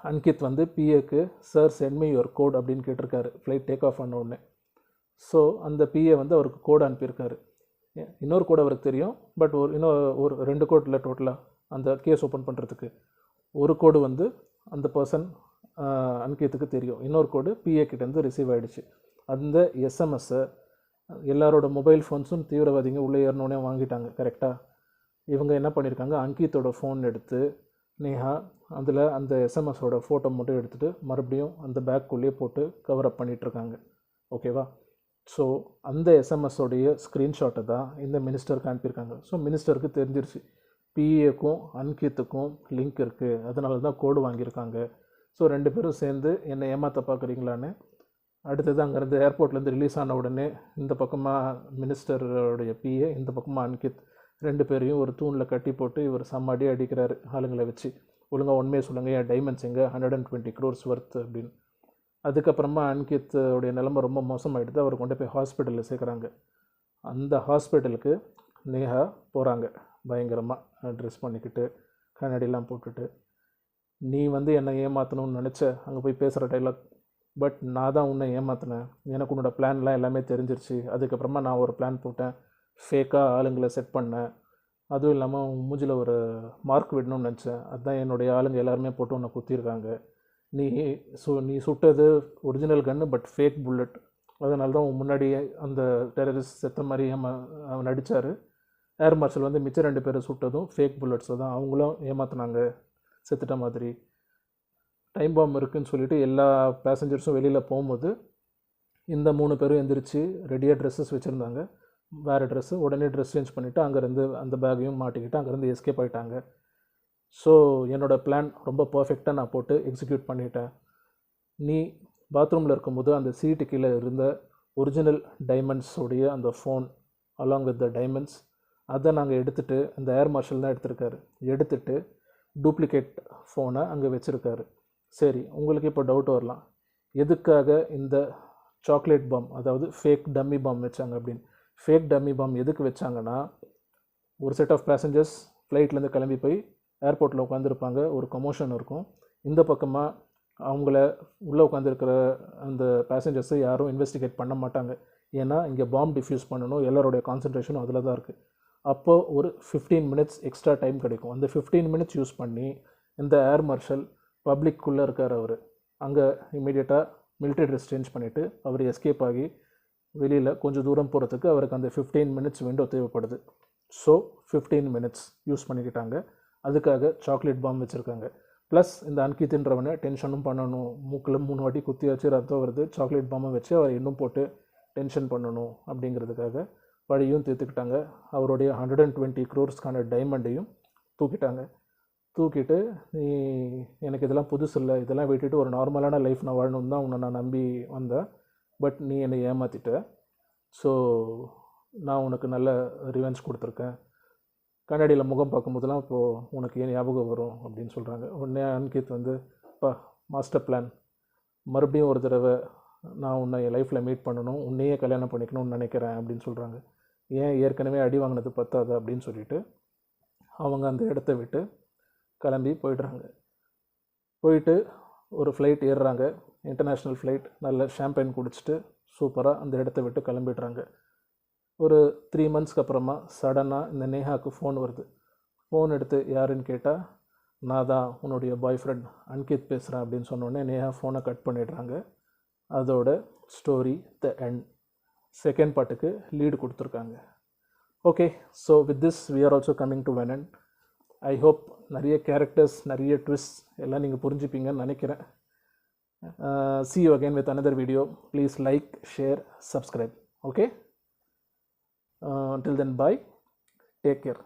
அன்கித் வந்து பிஏக்கு sir send me your code அப்படின்னு கேட்டிருக்காரு ஃப்ளைட் டேக் ஆஃப் பண்ண உடனே. ஸோ அந்த பிஏ வந்து அவருக்கு கோடு அனுப்பியிருக்காரு. இன்னொரு கோடு அவருக்கு தெரியும், பட் ஒரு 2 கோட் இல்லை டோட்டலாக அந்த கேஸ் ஓப்பன் பண்ணுறதுக்கு. ஒரு கோடு வந்து அந்த பர்சன் அன்கித்துக்கு தெரியும், இன்னொரு கோடு பிஏ கிட்டேருந்து ரிசீவ் ஆகிடுச்சு. அந்த எஸ்எம்எஸ்ஸை எல்லாரோட மொபைல் ஃபோன்ஸும் தீவிரவாதிங்க உள்ளே ஏறினோடனே வாங்கிட்டாங்க. கரெக்டாக இவங்க என்ன பண்ணியிருக்காங்க, அன்கித்தோட ஃபோன் எடுத்து நேஹா அதில் அந்த எஸ்எம்எஸோட ஃபோட்டோ மட்டும் எடுத்துகிட்டு மறுபடியும் அந்த பேக்குள்ளேயே போட்டு கவர் அப் பண்ணிகிட்ருக்காங்க. ஓகேவா? ஸோ அந்த எஸ்எம்எஸோடைய ஸ்க்ரீன்ஷாட்டை தான் இந்த மினிஸ்டருக்கு அனுப்பியிருக்காங்க. ஸோ மினிஸ்டருக்கு தெரிஞ்சிருச்சு பிஏக்கும் அன்கித்துக்கும் லிங்க் இருக்குது, அதனால தான் கோடு வாங்கியிருக்காங்க. ஸோ 2 பேரும் சேர்ந்து என்னை ஏமாற்ற பார்க்குறீங்களான்னு. அடுத்தது அங்கேருந்து ஏர்போர்ட்லேருந்து ரிலீஸ் ஆன உடனே இந்த பக்கமாக மினிஸ்டருடைய பிஏ, இந்த பக்கமாக அன்கித், 2 பேரையும் ஒரு தூணில் கட்டி போட்டு இவர் செம்மடி அடிக்கிறாரு ஆளுங்களை வச்சு. ஒழுங்காக உண்மையை சொல்லுங்கள், என் டைமண்ட்ஸ் எங்கே, 120 crores ஒர்த் அப்படின்னு. அதுக்கப்புறமா அன்கித்தோடைய நிலைமை ரொம்ப மோசமாகிடுது. அவர் கொண்டு போய் ஹாஸ்பிட்டலில் சேர்க்குறாங்க. அந்த ஹாஸ்பிட்டலுக்கு நேஹா போகிறாங்க, பயங்கரமாக ட்ரெஸ் பண்ணிக்கிட்டு கண்ணாடிலாம் போட்டுட்டு. நீ வந்து என்னை ஏமாற்றணும்னு நினச்ச, அங்கே போய் பேசுகிற டைலாக், பட் நான் தான் உன்னை ஏமாற்றினேன், எனக்கு உன்னோட பிளான்லாம் எல்லாமே தெரிஞ்சிருச்சு. அதுக்கப்புறமா நான் ஒரு பிளான் போட்டேன், ஃபேக்காக ஆளுங்களை செட் பண்ணேன், அதுவும் இல்லாமல் மூஞ்சில் ஒரு மார்க் விடணும்னு நினச்சேன், அதுதான் என்னுடைய ஆளுங்க எல்லாருமே போட்டு உன்னை குத்திருக்காங்க. நீ சுட்டது ஒரிஜினல் கன்று, பட் ஃபேக் புல்லட். அதனால தான் முன்னாடியே அந்த டெரரிஸ்ட் செத்த மாதிரி அவன் நடித்தார். ஏர் மார்ஷல் வந்து மிச்சம் 2 பேரை சுட்டதும் ஃபேக் புல்லட்ஸை தான், அவங்களும் ஏமாற்றினாங்க செத்துட்ட மாதிரி. டைம் பாம்பு இருக்குதுன்னு சொல்லிவிட்டு எல்லா பேசஞ்சர்ஸும் வெளியில் போகும்போது இந்த 3 பேரும் எந்திரிச்சு ரெடியாக ட்ரெஸ்ஸஸ் வச்சுருந்தாங்க, வேறு ட்ரெஸ்ஸு. உடனே ட்ரெஸ் சேஞ்ச் பண்ணிவிட்டு அங்கேருந்து அந்த பேக்கையும் மாட்டிக்கிட்டு அங்கேருந்து எஸ்கேப் ஆகிட்டாங்க. ஸோ என்னோடய பிளான் ரொம்ப பர்ஃபெக்டாக நான் போட்டு எக்ஸிக்யூட் பண்ணிட்டேன். நீ பாத்ரூமில் இருக்கும்போது அந்த சீட்டு கீழே இருந்த ஒரிஜினல் டைமண்ட்ஸோடைய அந்த phone along with the diamonds, அதை நாங்கள் எடுத்துகிட்டு, இந்த ஏர் மார்ஷல் தான் எடுத்திருக்காரு, எடுத்துகிட்டு டூப்ளிகேட் ஃபோனை அங்கே வச்சுருக்காரு. சரி, உங்களுக்கு இப்போ டவுட் வரலாம், எதுக்காக இந்த சாக்லேட் பாம், அதாவது ஃபேக் டம்மி பாம் வச்சாங்க அப்படின்னு. ஃபேக் டம்மி பாம் எதுக்கு வச்சாங்கன்னா, ஒரு செட் ஆஃப் பேசஞ்சர்ஸ் ஃப்ளைட்லேருந்து கிளம்பி போய் ஏர்போர்ட்டில் உட்காந்துருப்பாங்க, ஒரு கமோஷன் இருக்கும். இந்த பக்கமாக அவங்கள உள்ளே உட்காந்துருக்கிற அந்த பேசஞ்சர்ஸை யாரும் இன்வெஸ்டிகேட் பண்ண மாட்டாங்க. ஏன்னா இங்கே பாம் டிஃப்யூஸ் பண்ணணும், எல்லாருடைய கான்சன்ட்ரேஷனும் அதில் தான் இருக்குது. அப்போது ஒரு 15 minutes எக்ஸ்ட்ரா டைம் கிடைக்கும். அந்த 15 minutes யூஸ் பண்ணி இந்த ஏர் மார்ஷல் பப்ளிக்குள்ளே இருக்கார். அவர் அங்கே இமீடியட்டாக மிலிட்ரி ட்ரெஸ் சேஞ்ச் பண்ணிவிட்டு அவர் எஸ்கேப் ஆகி வெளியில் கொஞ்சம் தூரம் போகிறதுக்கு அவருக்கு அந்த 15 minutes விண்டோ தேவைப்படுது. ஸோ 15 minutes யூஸ் பண்ணிக்கிட்டாங்க. அதுக்காக சாக்லேட் பாம் வச்சுருக்காங்க. ப்ளஸ் இந்த அன்கித்ன்றவனை டென்ஷனும் பண்ணணும், மூக்கில் 3 வாட்டி குத்தி வச்சு ரத்தம் வருது, சாக்லேட் பாம்பை வச்சு அவர் இன்னும் போட்டு டென்ஷன் பண்ணணும் அப்படிங்கிறதுக்காக வழியும் தீர்த்துக்கிட்டாங்க. அவருடைய 120 crores டைமண்டையும் தூக்கிட்டாங்க. தூக்கிட்டு நீ எனக்கு இதெல்லாம் புதுசு இல்லை, இதெல்லாம் விட்டுட்டு ஒரு நார்மலான லைஃப் நான் வாழணும் தான் உன்னை நான் நம்பி வந்தேன், பட் நீ என்னை ஏமாற்றிட்ட. ஸோ நான் உனக்கு நல்ல ரிவெஞ்ச் கொடுத்துருக்கேன். கண்ணாடியில் முகம் பார்க்கும்போதெல்லாம் இப்போது உனக்கு ஏன் ஞாபகம் வரும் அப்படின்னு சொல்கிறாங்க. உடனே அன்கித் வந்து மாஸ்டர் பிளான், மறுபடியும் ஒரு தடவை நான் உன்னை என் லைஃப்பில் மீட் பண்ணணும், உன்னையே கல்யாணம் பண்ணிக்கணும்னு நினைக்கிறேன் அப்படின்னு சொல்கிறாங்க. ஏன் ஏற்கனவே அடி வாங்கினது பத்தாது அப்படின்னு சொல்லிட்டு அவங்க அந்த இடத்த விட்டு கிளம்பி போயிடுறாங்க. போயிட்டு ஒரு ஃப்ளைட் ஏறுறாங்க, இன்டர்நேஷ்னல் ஃப்ளைட். நல்ல ஷாம்பைன் குடிச்சிட்டு சூப்பராக அந்த இடத்த விட்டு கிளம்பிடுறாங்க. ஒரு 3 மந்த்ஸ்க்கு அப்புறமா சடனாக இந்த நேஹாவுக்கு ஃபோன் வருது. ஃபோன் எடுத்து யாருன்னு கேட்டால், நான் தான் உன்னுடைய பாய் ஃப்ரெண்ட் அன்கித் பேசுகிறேன் அப்படின்னு சொன்னோடனே நேஹா ஃபோனை கட் பண்ணிடுறாங்க. அதோட ஸ்டோரி த எண்ட். செகண்ட் பார்ட்டுக்கு லீடு கொடுத்துருக்காங்க. Okay, so with this we are also coming to an end. I hope நிறைய கேரக்டர்ஸ், நிறைய ட்விஸ்ட் எல்லாம் நீங்கள் புரிஞ்சுப்பீங்கன்னு நினைக்கிறேன். See you again with another video. Please like, share, subscribe. Okay? Until then, bye. Take care.